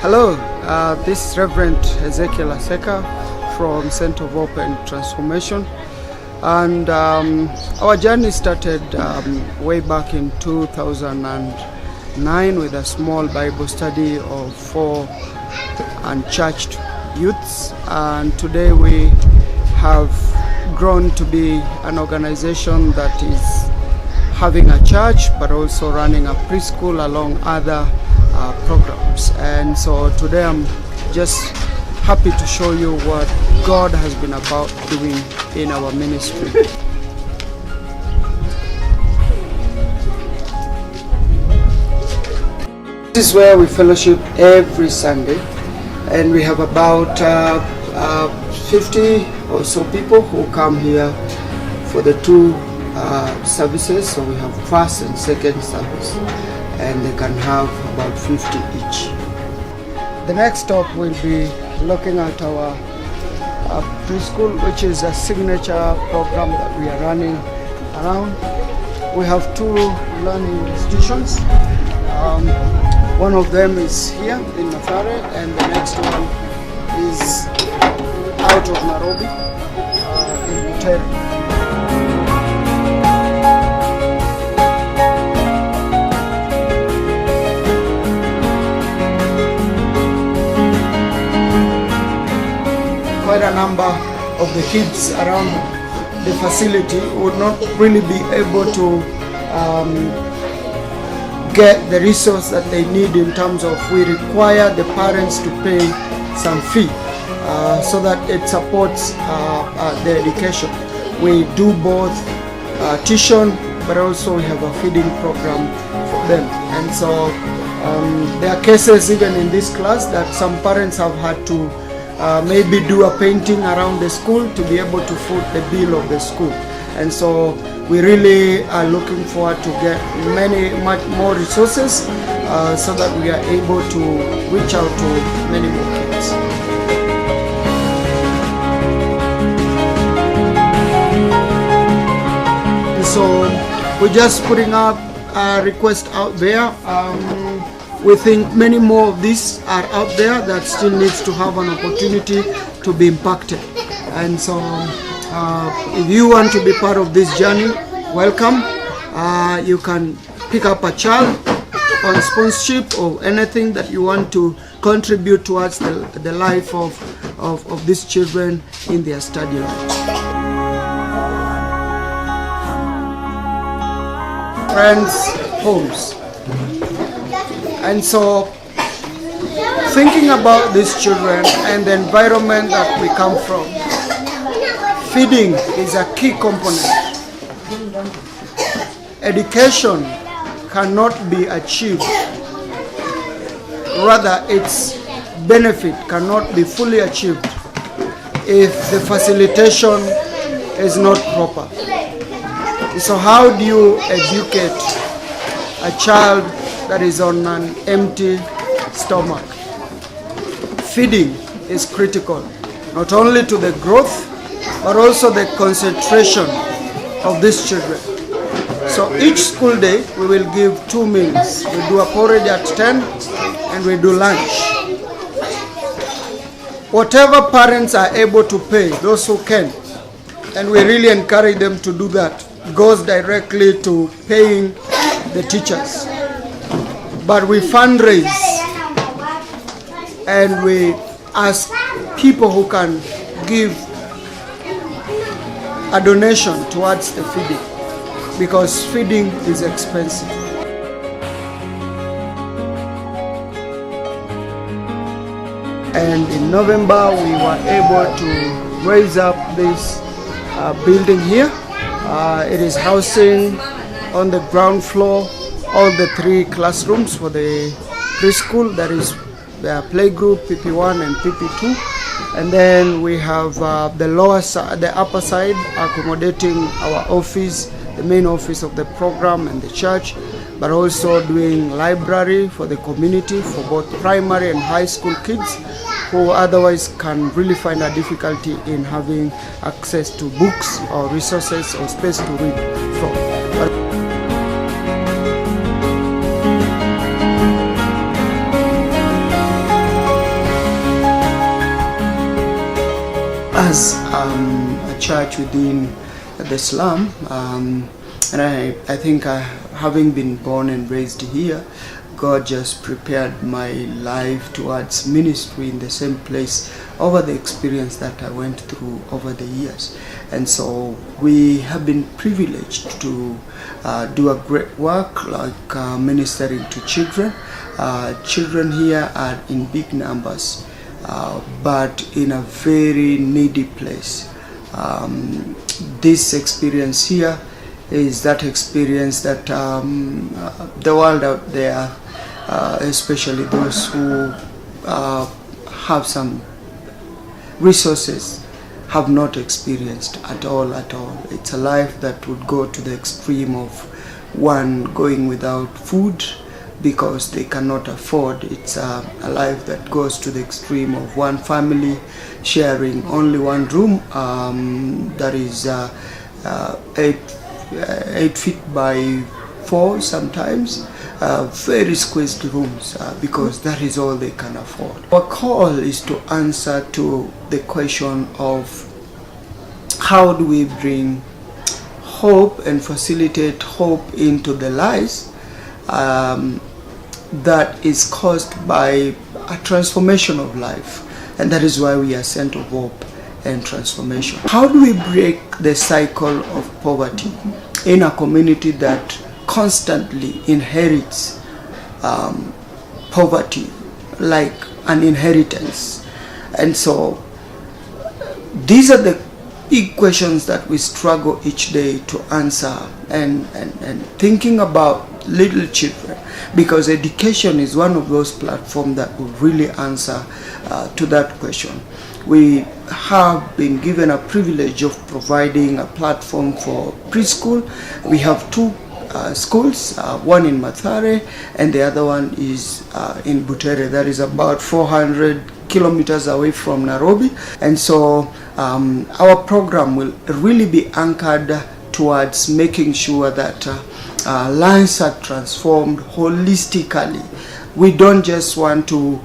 Hello, this is Reverend Ezekiel Aseka from Center of Hope and Transformation, and our journey started way back in 2009 with a small Bible study of 4 unchurched youths, and today we have grown to be an organization that is having a church but also running a preschool along other programs. And so today I'm just happy to show you what God has been about doing in our ministry. This is where we fellowship every Sunday, and we have about 50 or so people who come here for the two services. So we have first and second service, and they can have about 50 each. The next stop will be looking at our preschool, which is a signature program that we are running around. We have 2 learning institutions. One of them is here in Mathare, and the next one is out of Nairobi in Butere. Quite a number of the kids around the facility would not really be able to get the resource that they need, in terms of we require the parents to pay some fee so that it supports their education. We do both tuition, but also we have a feeding program for them. And so there are cases even in this class that some parents have had to maybe do a painting around the school to be able to foot the bill of the school. And so we really are looking forward to get much more resources so that we are able to reach out to many more kids. So we're just putting up a request out there. We think many more of these are out there that still needs to have an opportunity to be impacted. And so if you want to be part of this journey, welcome. You can pick up a child on sponsorship or anything that you want to contribute towards the life of these children in their study life. Friends' homes. And so, thinking about these children and the environment that we come from, feeding is a key component. Education cannot be achieved, rather its benefit cannot be fully achieved if the facilitation is not proper. So how do you educate a child that is on an empty stomach? Feeding is critical, not only to the growth, but also the concentration of these children. So each school day, we will give 2 meals. We do a porridge at 10, and we do lunch. Whatever parents are able to pay, those who can, and we really encourage them to do that, goes directly to paying the teachers. But we fundraise and we ask people who can give a donation towards the feeding, because feeding is expensive. And in November we were able to raise up this building here. It is housing on the ground floor all the 3 classrooms for the preschool. That is the playgroup PP1 and PP2, and then we have the upper side accommodating our office, the main office of the program and the church, but also doing library for the community for both primary and high school kids who otherwise can really find a difficulty in having access to books or resources or space to read from. as a church within the slum, and I think having been born and raised here, God just prepared my life towards ministry in the same place over the experience that I went through over the years. And so we have been privileged to do a great work like ministering to children. Children here are in big numbers, but in a very needy place. This experience here is that experience that the world out there, especially those who have some resources, have not experienced at all. It's a life that would go to the extreme of one going without food because they cannot afford. It's a life that goes to the extreme of one family sharing only one room that is 8 feet by 4 sometimes. Very squeezed rooms because that is all they can afford. Our call is to answer to the question of how do we bring hope and facilitate hope into the lives that is caused by a transformation of life, and that is why we are sent of hope and transformation. How do we break the cycle of poverty in a community that constantly inherits poverty like an inheritance? And so these are the big questions that we struggle each day to answer, and thinking about little children, because education is one of those platforms that will really answer to that question. We have been given a privilege of providing a platform for preschool. We have 2 schools, one in Mathare and the other one is in Butere. That is about 400 kilometers away from Nairobi. And so our program will really be anchored towards making sure that lives are transformed holistically. We don't just want to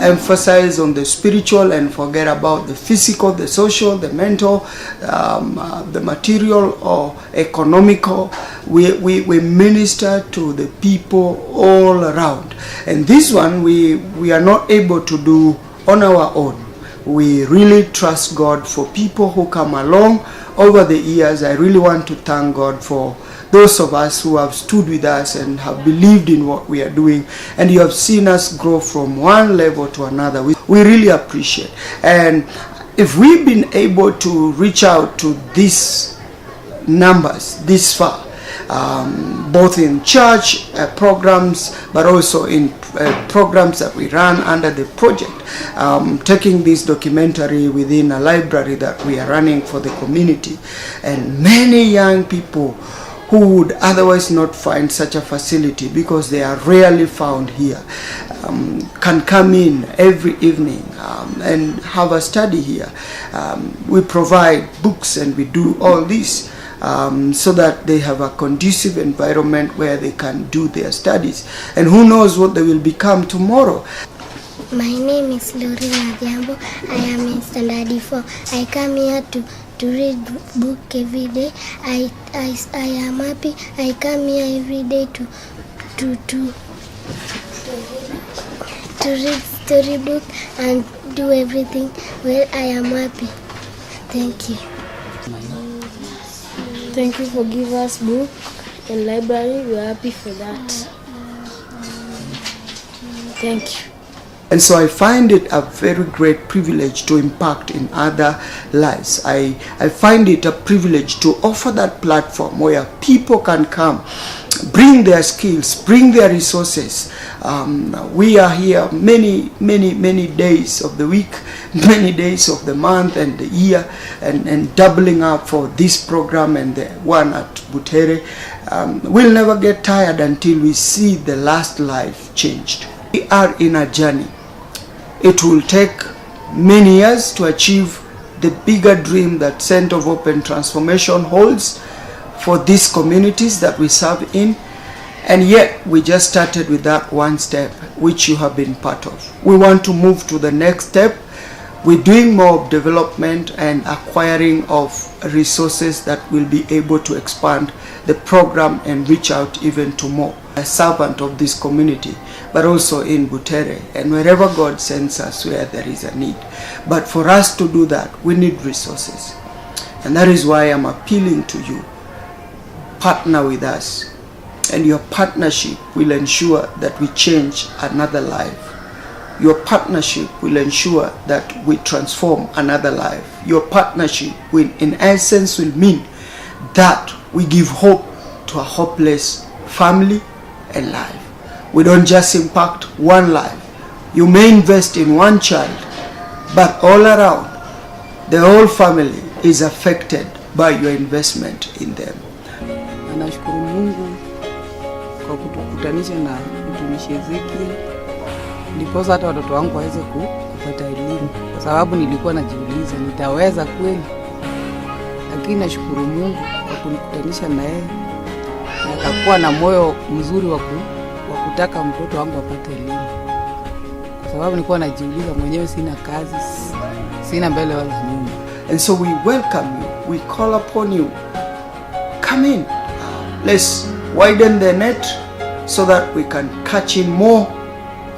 emphasize on the spiritual and forget about the physical, the social, the mental, the material or economical. We minister to the people all around, and this one we are not able to do on our own. We really trust God for people who come along over the years. I really want to thank God for those of us who have stood with us and have believed in what we are doing, and you have seen us grow from one level to another. We really appreciate. And if we've been able to reach out to these numbers this far, both in church programs, but also in programs that we run under the project, taking this documentary within a library that we are running for the community, and many young people who would otherwise not find such a facility because they are rarely found here, can come in every evening and have a study here. We provide books and we do all this so that they have a conducive environment where they can do their studies. And who knows what they will become tomorrow. My name is Lori Adhiambo. I am in standard 4. I come here to read book every day. I am happy. I come here every day to read storybook and do everything. Well, I am happy. Thank you. Thank you for giving us book and library. We are happy for that. Thank you. And so I find it a very great privilege to impact in other lives. I find it a privilege to offer that platform where people can come, bring their skills, bring their resources. We are here many days of the week, many days of the month and the year, and doubling up for this program and the one at Butere. We'll never get tired until we see the last life changed. We are in a journey. It will take many years to achieve the bigger dream that Center of Hope and Transformation holds for these communities that we serve in. And yet we just started with that one step, which you have been part of. We want to move to the next step, We're doing more development and acquiring of resources that will be able to expand the program and reach out even to more. A servant of this community, but also in Butere and wherever God sends us where there is a need. But for us to do that, we need resources. And that is why I'm appealing to you. Partner with us. And your partnership will ensure that we change another life. Your partnership will ensure that we transform another life. Your partnership will, in essence, will mean that we give hope to a hopeless family and life. We don't just impact one life. You may invest in one child, but all around, the whole family is affected by your investment in them. Nashukuru Mungu kwa kutukutanisha na mtumishi Ezekiel, ndiposa hata watoto wangu waweze kupata elimu, kwa sababu nilikuwa najiuliza nitaweza kweli, lakini nashukuru Mungu kwa kunikutanisha na yeye, na akakuwa na moyo mzuri wa kutaka mtoto wangu apate elimu, kwa sababu nilikuwa najiuliza mwenyewe, sina kazi, sina mbele wala nyuma. And so we welcome you, we call upon you, come in, let's widen the net so that we can catch in more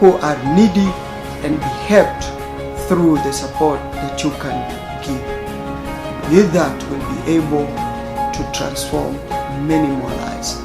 who are needy and be helped through the support that you can give. With that, we'll be able to transform many more lives.